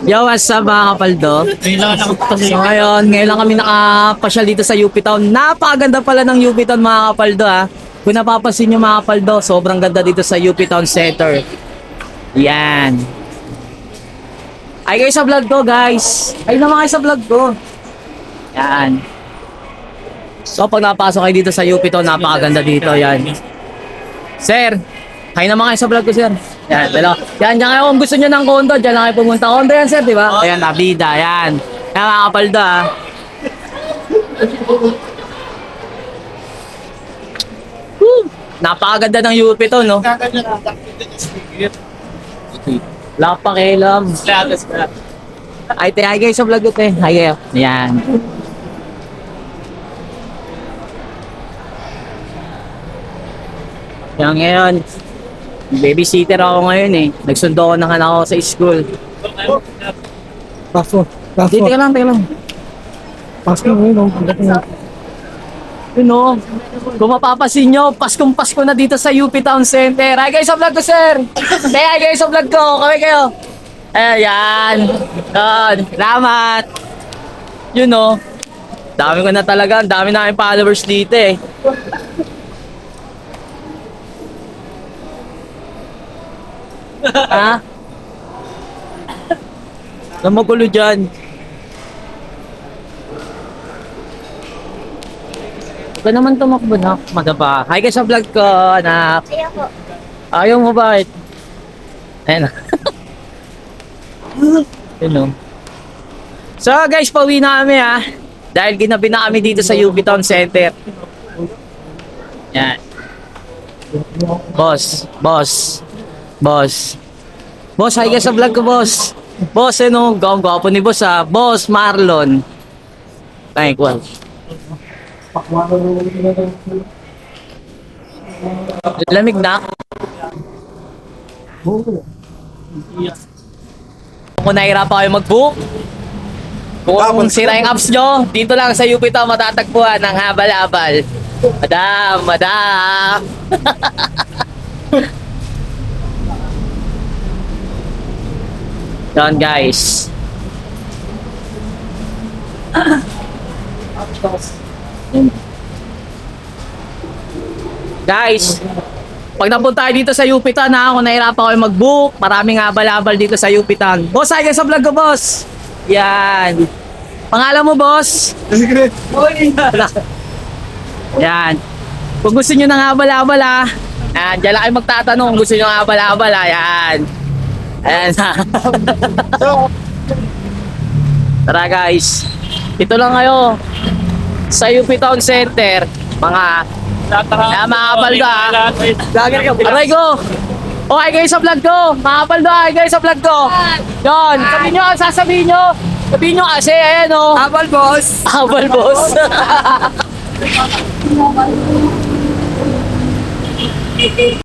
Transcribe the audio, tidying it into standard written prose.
Yo, what's up mga kapaldo? So ngayon lang kami nakapasyal dito sa UP Town. Napakaganda pala ng UP Town mga kapaldo ha. Kung napapansin nyo mga kapaldo, sobrang ganda dito sa UP Town Center. Yan. Ay kayo sa vlog ko guys. Ay naman kayo sa vlog ko. Yan. So pag napasok kayo dito sa UP Town, napakaganda dito. Yan. Sir, kayo naman kayo sa vlog ko sir. Yan, dalawa. Yan, dyan kayo kung gusto nyo ng condo, dyan lang kayo pumunta. Condo yan sir, di ba? Ayan, nabida, yan. Yan mga kapaldo ha. Woo! Napakaganda ng UP to, no? Wala pa pakialam. Ay, te, hi guys sa vlog ko, te. Hi kayo. Yan. Yan ngayon. Babysitter ako ngayon eh. Nagsundo ko ng anak ko sa school. Paso. Hindi, teka lang. Paso ngayon. Yun o. Kung mapapasin nyo, Paskong-Pasko na dito sa UP Town Center. Hi guys sa vlog ko, sir. Hi guys sa vlog ko. Kaway kayo. Ayan. Yun. Salamat. Yun o. Dami ko na talaga. Dami na aking followers dito eh. Ha? Ano magulo dyan? Huwag ka naman tumakbo na. Madaba. Hi guys sa vlog ko, anak. Ayaw mo ba? Ayan na. Yun o. So guys, pauwi na kami ha. Dahil ginabi na kami dito sa UP Town Center. Yan. Boss, hi guys sa vlog ko, boss. Boss, ano, gwapo ni boss ha. Boss Marlon. Thankful. Lamig na. Kung nahirapan kayo mag-book, kung sira yung apps nyo, dito lang sa UP Town matatagpuan ng habal-habal. Madam. Yan guys. Guys, pag napunta kayo dito sa UP Town ha, kung nahirapan kayo mag-book, maraming habal-habal dito sa UP Town. Boss, hi guys sa vlog ko, boss. Yan. Pangalan mo, boss? Yan. Kung gusto nyo ng habal-habal ha, yan, dyan lang kayo magtatanong kung gusto nyo ng habal-habal ha. Yan. Ayan. Tara guys. Ito lang kayo sa UP Town Center. Mga kapaldo ha. Aray ko. Oh, hi guys sa vlog ko. Mga kapaldo, hi guys sa vlog ko. Yun. Sasabihin nyo kasi ayan o. Habal, boss. Habal, boss.